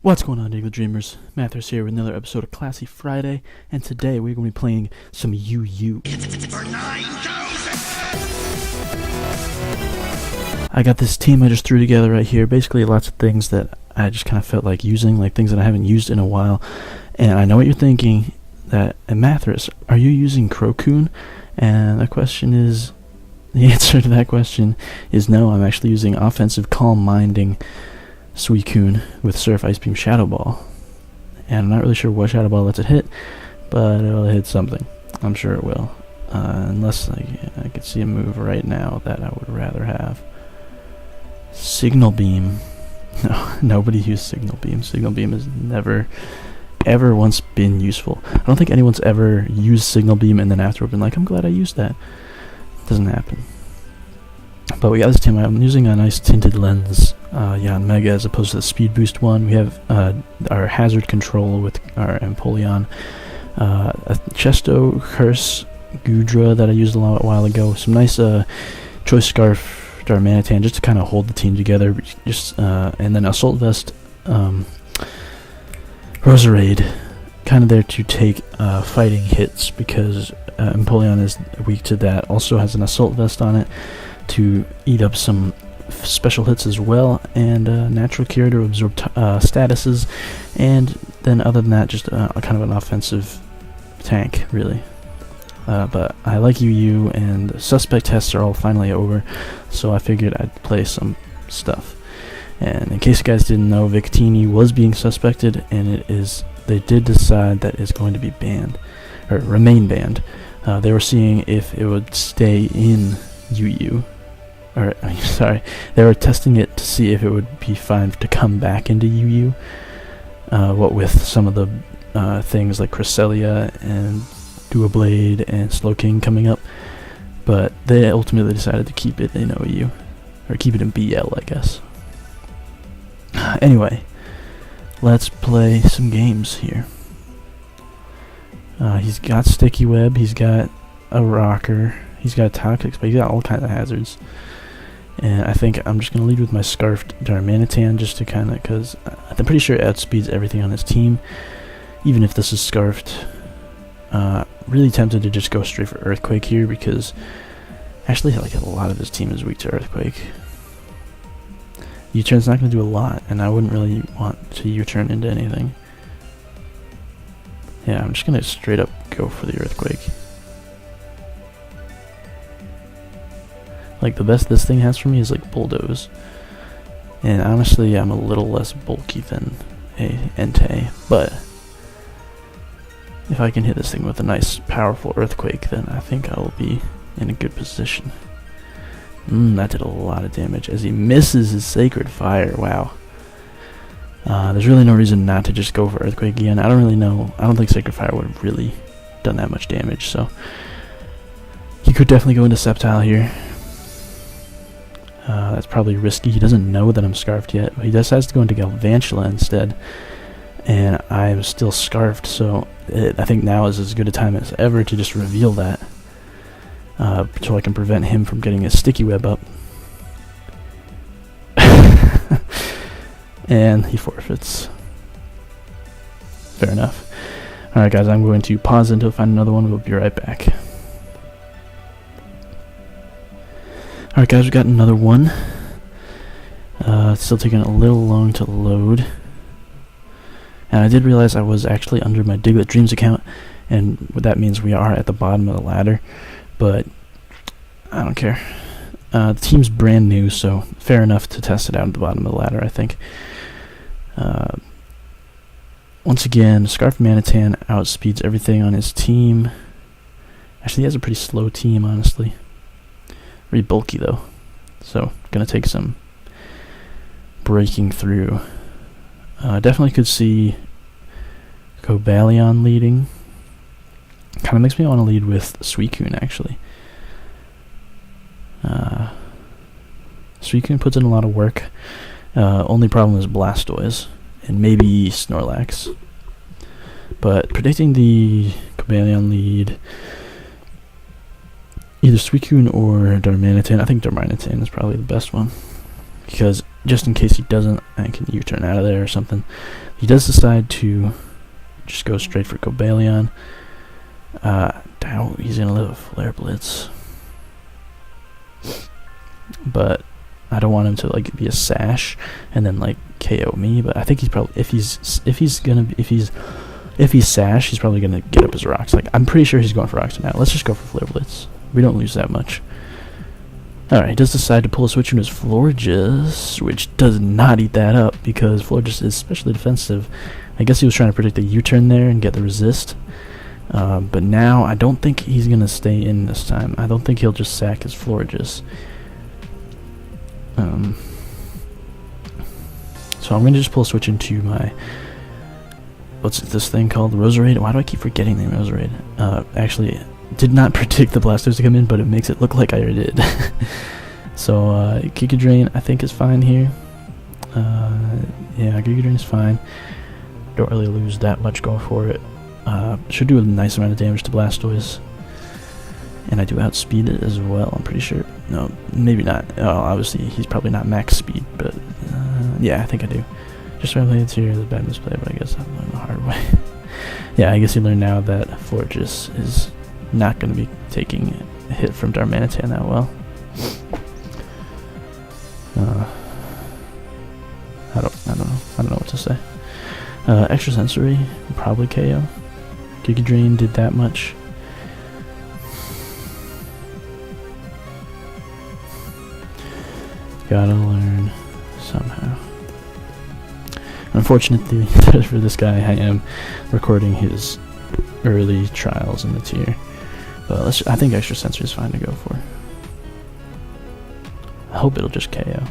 What's going on, Diggletdreamers? Mathers here with another episode of Classy Friday, and today we're going to be playing some UU. I got this team I just threw together right here, basically lots of things that I just kind of felt like using, like things that I haven't used in a while. And I know what you're thinking, that in Mathers, are you using Crocune? And the answer to that question is no. I'm actually using offensive calm minding Suicune with Surf Ice Beam Shadow Ball, and I'm not really sure what Shadow Ball lets it hit, but it'll hit something. I'm sure it will, unless I could see a move right now that I would rather have. Signal Beam. No, nobody used Signal Beam. Signal Beam has never, ever once been useful. I don't think anyone's ever used Signal Beam and then afterward been like, I'm glad I used that. Doesn't happen. But we got this team. I'm using a nice tinted lens, Mega, as opposed to the speed boost one. We have our hazard control with our Empoleon, a Chesto Curse Gudra that I used a while ago. Some nice Choice Scarf Darmanitan just to kind of hold the team together. And then Assault Vest, Roserade, kind of there to take fighting hits because Empoleon is weak to that. Also has an Assault Vest on it to eat up some special hits as well, and Natural Cure to absorb statuses, and then other than that, just kind of an offensive tank, really. But I like UU, and the suspect tests are all finally over, so I figured I'd play some stuff. And in case you guys didn't know, Victini was being suspected, and they did decide that it's going to be banned, or remain banned. They were seeing if it would stay in UU. They were testing it to see if it would be fine to come back into UU. What with some of the things like Cresselia and Doublade and Slowking coming up, but they ultimately decided to keep it in OU, or keep it in BL, I guess. Anyway, let's play some games here. He's got Sticky Web, he's got a Rocker, he's got Toxics, but he's got all kinds of hazards. And I think I'm just going to lead with my Scarfed Darmanitan just to kind of, because I'm pretty sure it outspeeds everything on his team, even if this is Scarfed. Really tempted to just go straight for Earthquake here because actually like a lot of his team is weak to Earthquake. U-turn's not going to do a lot, and I wouldn't really want to U-turn into anything. Yeah, I'm just going to straight up go for the Earthquake. Like, the best this thing has for me is, like, Bulldoze. And honestly, I'm a little less bulky than a Entei. But if I can hit this thing with a nice, powerful Earthquake, then I think I will be in a good position. That did a lot of damage as he misses his Sacred Fire. Wow. There's really no reason not to just go for Earthquake again. I don't really know. I don't think Sacred Fire would have really done that much damage, so he could definitely go into Sceptile here. That's probably risky. He doesn't know that I'm Scarfed yet, but he decides to go into Galvantula instead, and I'm still Scarfed, so I think now is as good a time as ever to just reveal that, so I can prevent him from getting his Sticky Web up. And he forfeits. Fair enough. Alright guys, I'm going to pause until I find another one. We'll be right back. Alright guys, we got another one. It's still taking a little long to load. And I did realize I was actually under my Diggletdreams account, and what that means we are at the bottom of the ladder, but I don't care. The team's brand new, so fair enough to test it out at the bottom of the ladder, I think. Once again, Scarf Manitan outspeeds everything on his team. Actually, he has a pretty slow team, honestly. Pretty bulky though, so gonna take some breaking through. Definitely could see Cobalion leading. Kind of makes me want to lead with Suicune actually. Suicune puts in a lot of work. Only problem is Blastoise and maybe Snorlax. But predicting the Cobalion lead, either Suicune or Darmanitan. I think Darmanitan is probably the best one, because just in case he doesn't, I can U-turn out of there or something. He does decide to just go straight for Cobalion. Doubt he's gonna live a Flare Blitz, but I don't want him to like be a Sash and then like KO me. But I think he's probably if he's Sash, he's probably gonna get up his rocks. Like I'm pretty sure he's going for rocks now. Let's just go for Flare Blitz. We don't lose that much. Alright, he does decide to pull a switch into his Florges, which does not eat that up because Florges is especially defensive. I guess he was trying to predict the U-turn there and get the resist. But now I don't think he's going to stay in this time. I don't think he'll just sack his Florges. So I'm going to just pull a switch into my... What's this thing called? The Roserade? Why do I keep forgetting the Roserade? Actually, did not predict the Blastoise to come in, but it makes it look like I already did. So, Giga Drain I think is fine here. Yeah, Giga Drain is fine. Don't really lose that much going for it. Should do a nice amount of damage to Blastoise. And I do outspeed it as well, I'm pretty sure. No, maybe not. Oh, obviously, he's probably not max speed, but yeah, I think I do. Just randomly it's here, the bad misplay, but I guess I've learned the hard way. Yeah, I guess you learn now that Florges is not going to be taking a hit from Darmanitan that well. I don't know what to say. Extra Sensory, probably KO. Giga Drain did that much. Gotta learn somehow. Unfortunately for this guy, I am recording his early trials in the tier. But I think Extra Sensory is fine to go for. I hope it'll just KO.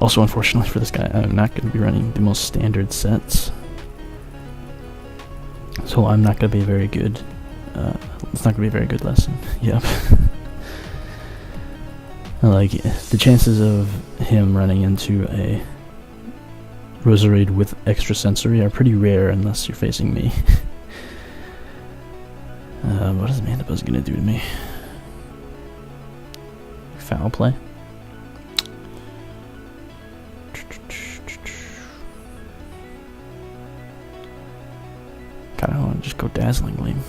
Also, unfortunately for this guy, I'm not going to be running the most standard sets. So I'm not going to be very good. It's not going to be a very good lesson. Yep. Like, the chances of him running into a Roserade with Extra Sensory are pretty rare unless you're facing me. What is Mandibuzz going to do to me? Foul Play? God, I want to just go Dazzling Gleam.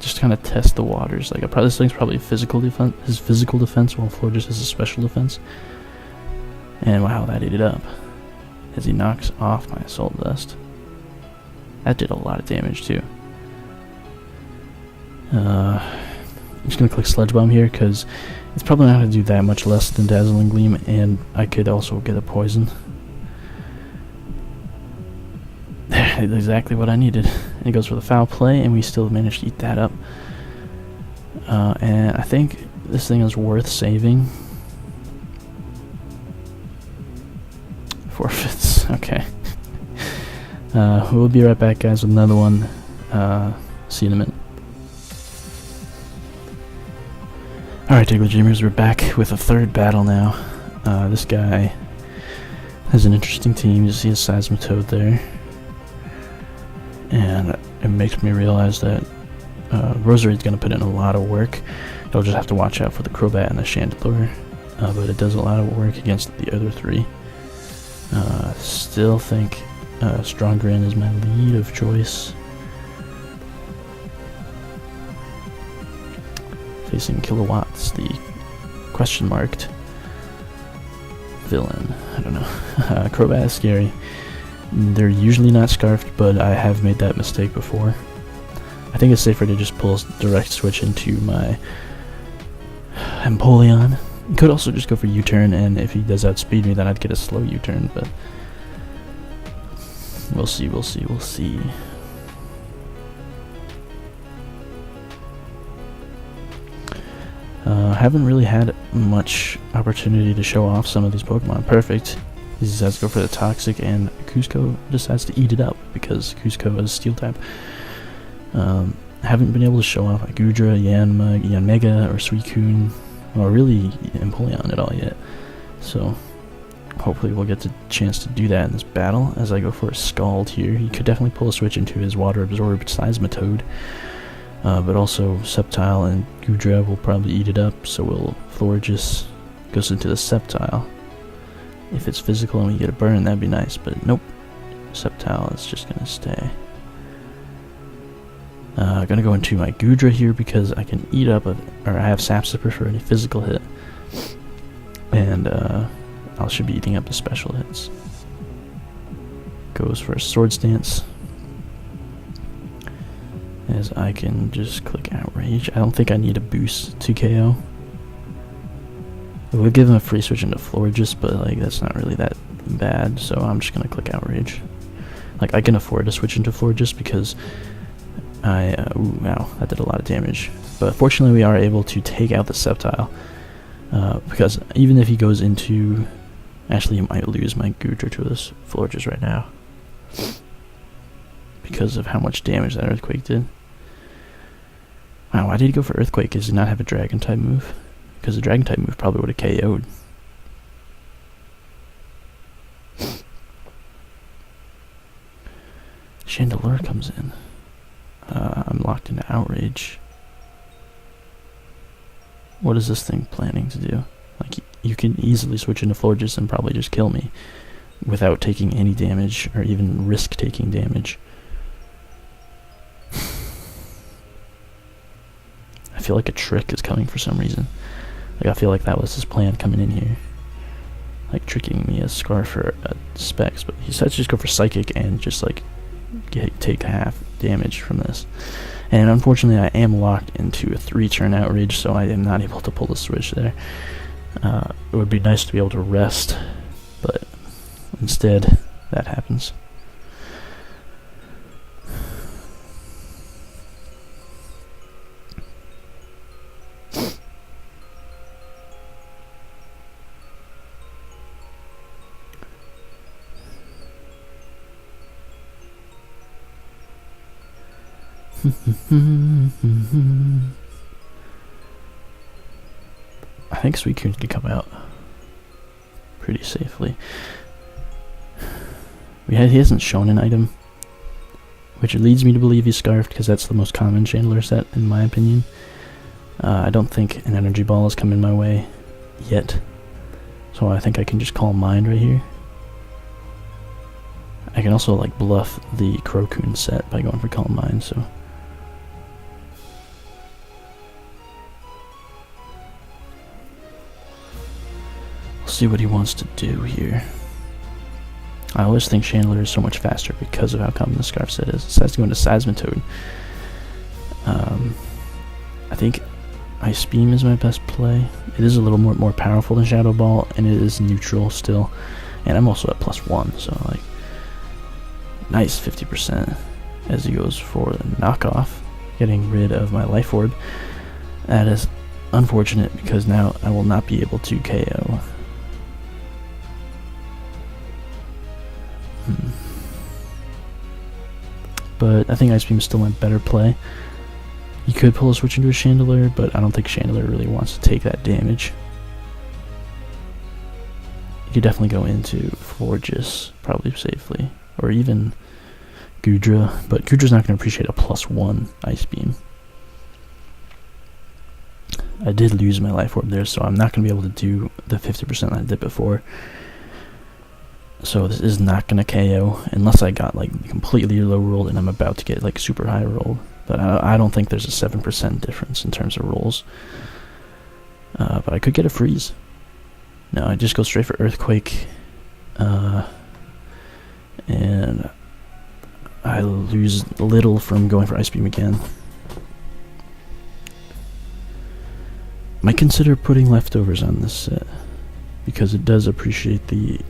Just kind of test the waters. Like, this thing's probably physical defense. His physical defense, while Florges has a special defense. And wow, that ate it up. As he knocks off my Assault Vest. That did a lot of damage too. I'm just gonna click Sludge Bomb here because it's probably not gonna do that much less than Dazzling Gleam, and I could also get a poison. That's exactly what I needed. And he goes for the Foul Play, and we still managed to eat that up. And I think this thing is worth saving. Forfeits. Okay. We'll be right back, guys, with another one. See you in a minute. Alright, Diggletdreamers, we're back with a third battle now. This guy has an interesting team. You see his Seismitoad there. And it makes me realize that Roserade's going to put in a lot of work. You'll just have to watch out for the Crobat and the Chandelure. But it does a lot of work against the other three. Still think Strongrin is my lead of choice. Facing Kilowatts, the question-marked villain. I don't know. Crobat is scary. They're usually not scarfed, but I have made that mistake before. I think it's safer to just pull a direct switch into my Empoleon. You could also just go for U-turn, and if he does outspeed me, then I'd get a slow U-turn, but we'll see, we'll see, we'll see. Haven't really had much opportunity to show off some of these Pokemon. Perfect. He decides to go for the Toxic, and Cusco decides to eat it up because Cusco is Steel type. Haven't been able to show off Gudra, Yanmega, or Suicune, or really Empoleon at all yet. So hopefully we'll get the chance to do that in this battle. As I go for a Scald here, he could definitely pull a switch into his Water Absorbed Seismitoad. But also Sceptile and Goodra will probably eat it up, so will Florges goes into the Sceptile. If it's physical and we get a burn, that'd be nice, but nope. Sceptile is just gonna stay. Gonna go into my Goodra here because I can eat up, or I have Sap Sipper for any physical hit. And I should be eating up the special hits. Goes for a Sword Stance. As I can just click Outrage. I don't think I need a boost to KO. It would give him a free switch into Florges, but like that's not really that bad, so I'm just gonna click Outrage. Like I can afford to switch into Florges because ooh, wow, that did a lot of damage. But fortunately we are able to take out the Sceptile. Because even if he goes into... Actually, he might lose my Goodra to this Florges right now. Because of how much damage that Earthquake did. Wow, why did he go for Earthquake? Does he not have a Dragon type move? Because the Dragon type move probably would have KO'd. Chandelure comes in. I'm locked into Outrage. What is this thing planning to do? Like, you can easily switch into Florges and probably just kill me without taking any damage or even risk taking damage. I feel like a trick is coming for some reason. Like, I feel like that was his plan coming in here. Like, tricking me as Scarf or Specs, but he said to just go for Psychic and just, like, take half damage from this. And unfortunately, I am locked into a 3-turn Outrage, so I am not able to pull the switch there. It would be nice to be able to rest, but instead, that happens. I think Suicune can come out pretty safely. He hasn't shown an item, which leads me to believe he's Scarfed because that's the most common Chandelure set in my opinion. I don't think an Energy Ball has come in my way yet, so I think I can just Calm Mind right here. I can also like bluff the Crocune set by going for Calm Mind, so... see what he wants to do here. I always think Chandelure is so much faster because of how common the Scarf set is. It decides to go into Seismitoad. I think Ice Beam is my best play. It is a little more powerful than Shadow Ball, and it is neutral still. And I'm also at +1, so like nice 50% as he goes for the knockoff, getting rid of my Life Orb. That is unfortunate because now I will not be able to KO. But I think Ice Beam is still my better play. You could pull a switch into a Chandelure, but I don't think Chandelure really wants to take that damage. You could definitely go into Florges, probably safely, or even Goodra, but Goodra's not going to appreciate a +1 Ice Beam. I did lose my Life Orb there, so I'm not going to be able to do the 50% I did before. So this is not going to KO unless I got like completely low rolled and I'm about to get like super high rolled. But I don't think there's a 7% difference in terms of rolls. But I could get a freeze. No, I just go straight for Earthquake. And I lose little from going for Ice Beam again. Might consider putting leftovers on this set because it does appreciate the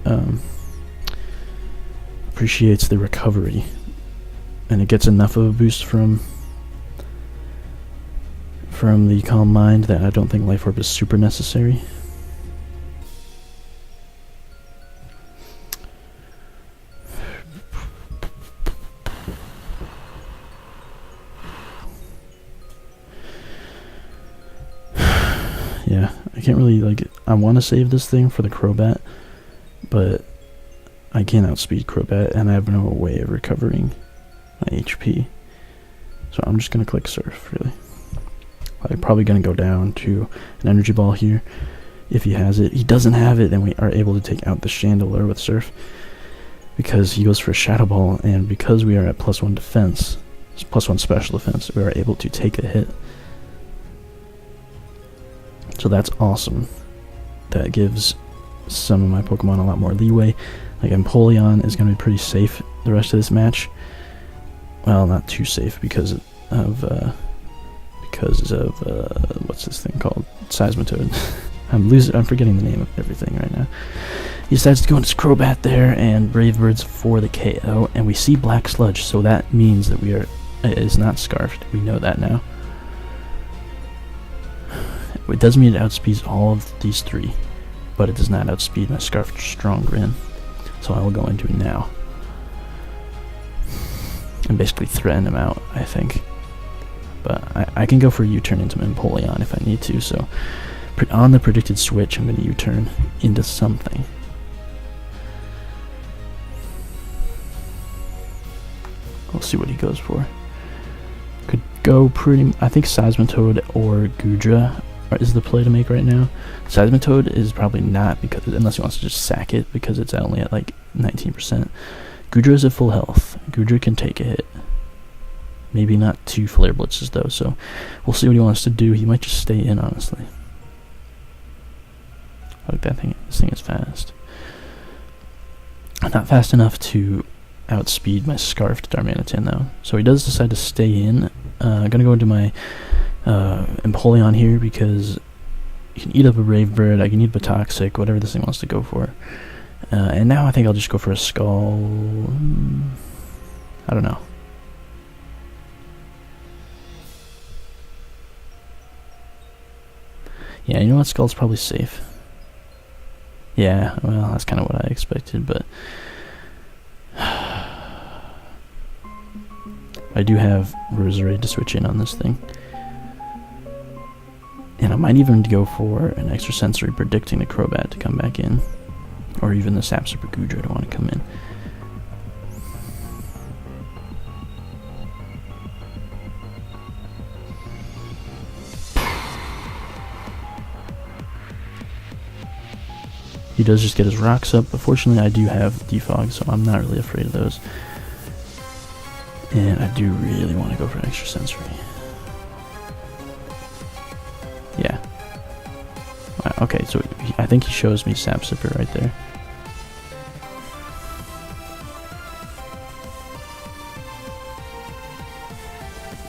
appreciates the recovery, and it gets enough of a boost from the Calm Mind that I don't think Life Orb is super necessary. Yeah, I can't really, like, I want to save this thing for the Crobat, but I can't outspeed Crobat, and I have no way of recovering my HP. So I'm just going to click Surf, really. I'm probably going to go down to an energy ball here if he has it. He doesn't have it, then we are able to take out the Chandelier with Surf because he goes for a Shadow Ball, and because we are at +1 defense, +1 special defense, we are able to take a hit. So that's awesome. That gives some of my Pokemon a lot more leeway. Like Empoleon is going to be pretty safe the rest of this match. Well, not too safe because of what's this thing called? Seismitoad. I'm forgetting the name of everything right now. He decides to go into Crobat there, and Brave Birds for the KO, and we see Black Sludge, so that means that it is not Scarfed. We know that now. It does mean it outspeeds all of these three, but it does not outspeed my Scarfed Strong Grin. So I will go into it now and basically threaten him out, I think. But I can go for a U-turn into Empoleon if I need to, so on the predicted switch, I'm going to U-turn into something. We'll see what he goes for. Could go I think Seismitoad or Goodra is the play to make right now. Seismitoad is probably not, because unless he wants to just sack it because it's only at like 19%. Goodra is at full health. Goodra can take a hit. Maybe not 2 Flare Blitzes though, so we'll see what he wants to do. He might just stay in, honestly. Like this thing is fast. Not fast enough to outspeed my Scarfed Darmanitan though. So he does decide to stay in. I'm gonna go into my Empoleon here because you can eat up a Brave Bird, I can eat up a Toxic, whatever this thing wants to go for. And now I think I'll just go for a Skull. I don't know. Yeah, you know what? Skull's probably safe. Yeah, well, that's kind of what I expected, but I do have Roserade to switch in on this thing. And I might even go for an Extrasensory predicting the Crobat to come back in. Or even the Sap Super Goodra to want to come in. He does just get his rocks up, but fortunately I do have Defog, so I'm not really afraid of those. And I do really want to go for Extrasensory. Yeah. Wow, okay, so I think he shows me Sap Sipper right there.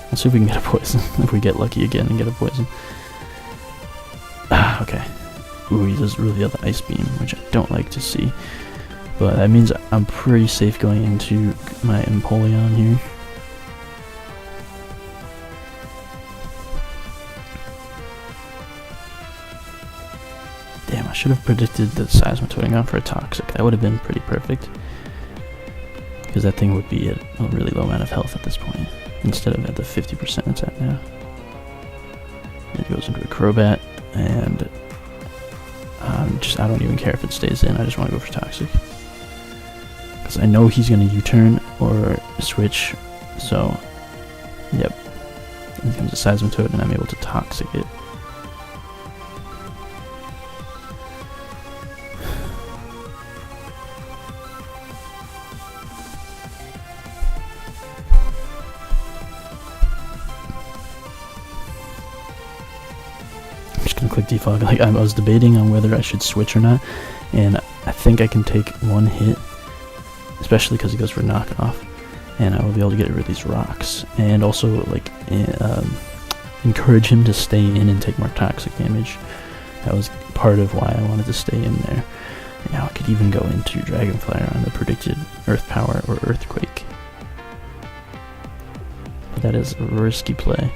Let's see if we can get a poison. If we get lucky again and get a poison. Ah, okay. Ooh, he does really have the Ice Beam, which I don't like to see. But that means I'm pretty safe going into my Empoleon here. Damn, I should have predicted the Seismitoad and gone for a Toxic. That would have been pretty perfect. Because that thing would be at a really low amount of health at this point, instead of at the 50% it's at now. It goes into a Crobat, and I don't even care if it stays in, I just want to go for Toxic. Because I know he's going to U-turn or switch, so, yep. Here comes a Seismitoad, and I'm able to Toxic it. Click Defog. Like, I was debating on whether I should switch or not, and I think I can take one hit, especially because he goes for knockoff, and I will be able to get rid of these rocks, and also like encourage him to stay in and take more toxic damage. That was part of why I wanted to stay in there. And now I could even go into Dragonfire on the predicted Earth Power or Earthquake, but that is a risky play,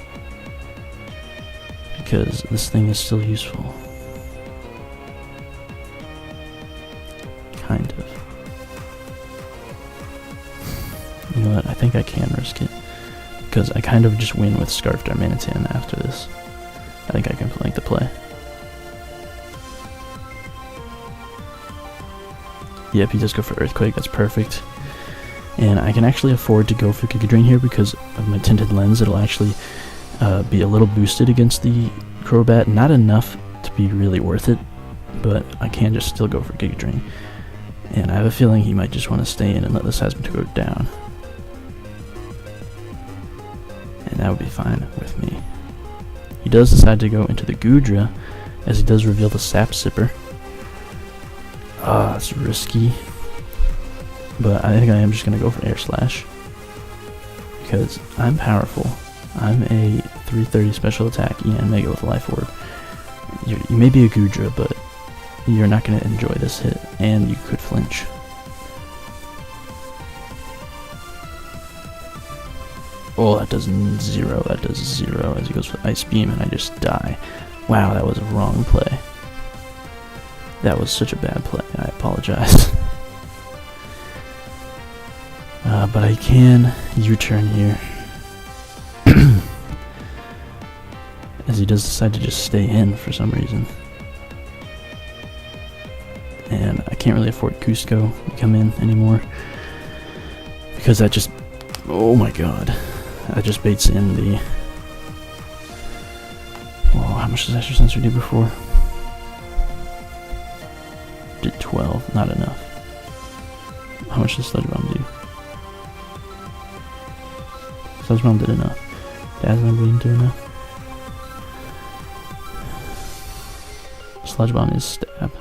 because this thing is still useful. Kind of. You know what, I think I can risk it, because I kind of just win with Scarfed Darmanitan after this. I think I can make the play. Yep, he does go for Earthquake, that's perfect. And I can actually afford to go for Giga Drain here because of my tinted lens. It'll actually be a little boosted against the Crobat. Not enough to be really worth it, but I can just still go for Giga Drain. And I have a feeling he might just want to stay in and let the Seismitoad go down. And that would be fine with me. He does decide to go into the Goodra, as he does reveal the Sap Sipper. Ah, it's risky. But I think I am just going to go for Air Slash. Because I'm powerful. I'm a 330 special attack EN Mega with a Life Orb. You may be a Goodra, but you're not going to enjoy this hit, and you could flinch. Oh, that does 0. That does 0 as he goes for Ice Beam, and I just die. Wow, that was a wrong play. That was such a bad play. I apologize. But I can U-turn here. As he does decide to just stay in for some reason. And I can't really afford Cusco to come in anymore. Because that just... Oh my god. That just baits in the... Oh, how much does Extra Sensory do before? Did 12. Not enough. How much does Sludge Bomb do? Sludge Bomb did enough. Dazzling Gleam do enough. Sludge Bomb is stab.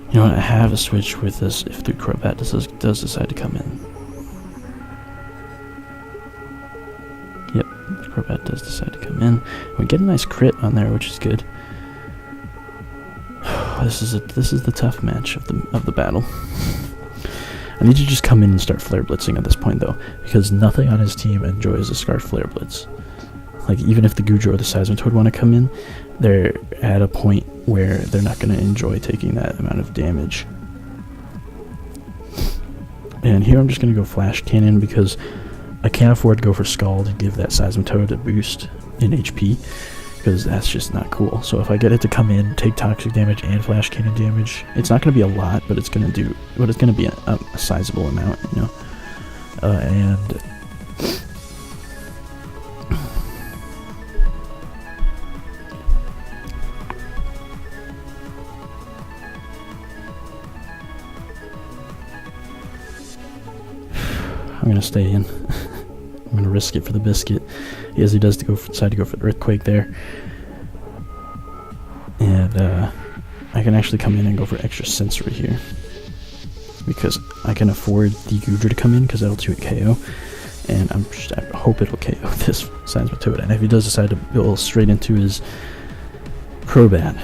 You know what, I have a switch with this if the Crobat does decide to come in. Yep, the Crobat does decide to come in. We get a nice crit on there, which is good. This is the tough match of the battle. I need to just come in and start Flare Blitzing at this point though, because nothing on his team enjoys a Scarf Flare Blitz. Like, even if the Goodra or the Seismitoad want to come in, they're at a point where they're not going to enjoy taking that amount of damage. And here I'm just going to go Flash Cannon because I can't afford to go for Scald and give that Seismitoad a boost in HP, because that's just not cool. So if I get it to come in, take Toxic damage and Flash Cannon damage, it's not going to be a lot, but it's going to be a sizable amount, you know. And I'm gonna stay in. I'm gonna risk it for the biscuit, as he does decide to go for the Earthquake there. And I can actually come in and go for Extra Sensory here, because I can afford the Goodra to come in because that'll 2-hit KO, and I hope it'll KO this Seismitoad. And if he does decide to go straight into his Crobat,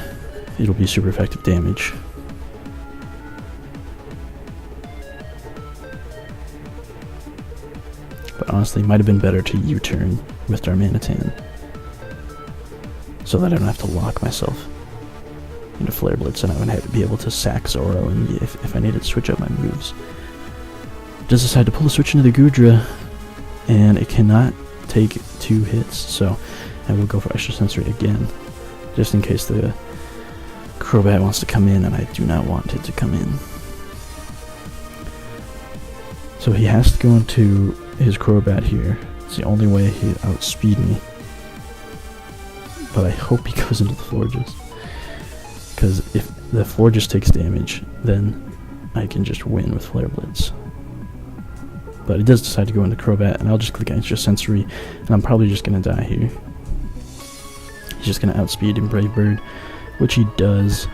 it'll be super effective damage. But honestly, it might have been better to U-turn with Darmanitan, so that I don't have to lock myself into Flare Blitz, and I would have to be able to sack Zoro and if I needed to switch up my moves. It does decide to pull the switch into the Goodra, and it cannot take 2 hits, so I will go for Extra Sensory again, just in case the Crobat wants to come in, and I do not want it to come in. So he has to go into his Crobat here. It's the only way he'll outspeed me. But I hope he goes into the Florges, because if the Florges takes damage, then I can just win with Flare Blitz. But he does decide to go into Crobat, and I'll just click Extra Sensory, and I'm probably just going to die here. He's just going to outspeed in Brave Bird, which he does,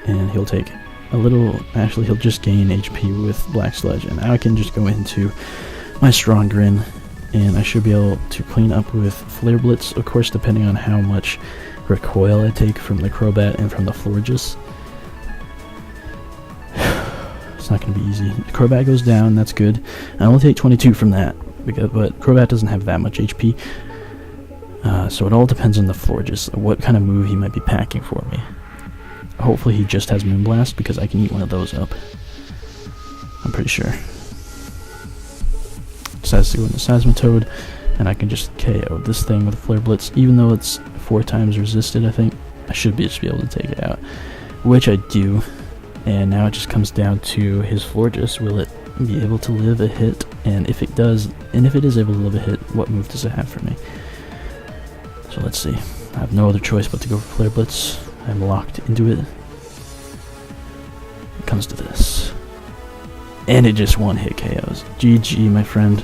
and he'll take a little... Actually, he'll just gain HP with Black Sludge, and I can just go into my Strong Grin, and I should be able to clean up with Flare Blitz, of course, depending on how much recoil I take from the Crobat and from the Florges. It's not going to be easy. The Crobat goes down, that's good. I will take 22 from that, but Crobat doesn't have that much HP. So it all depends on the Florges, what kind of move he might be packing for me. Hopefully he just has Moonblast, because I can eat one of those up. I'm pretty sure. Decides to go into Seismitoad, and I can just KO this thing with a Flare Blitz. Even though it's 4 times resisted, I think I should just be able to take it out, which I do. And now it just comes down to his Florges. Will it be able to live a hit? And if it does, and if it is able to live a hit, what move does it have for me? So let's see. I have no other choice but to go for Flare Blitz. I'm locked into it. It comes to this. And it just one-hit KOs. GG, my friend.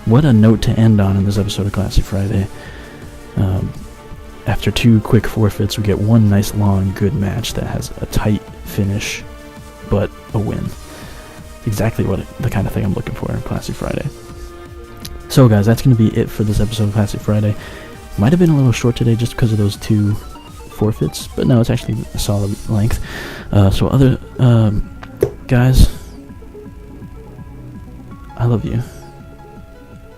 What a note to end on in this episode of Classic Friday. After 2 quick forfeits, we get 1 nice, long, good match that has a tight finish, but a win. Exactly the kind of thing I'm looking for in Classic Friday. So guys, that's going to be it for this episode of Classic Friday. Might have been a little short today just because of those 2 forfeits, but no, it's actually a solid length. So other guys, I love you.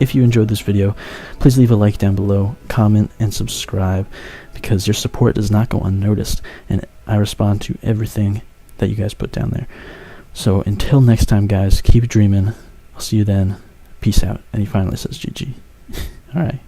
If you enjoyed this video, please leave a like down below, comment, and subscribe, because your support does not go unnoticed, and I respond to everything that you guys put down there. So until next time, guys, keep dreaming. I'll see you then. Peace out. And he finally says GG. Alright.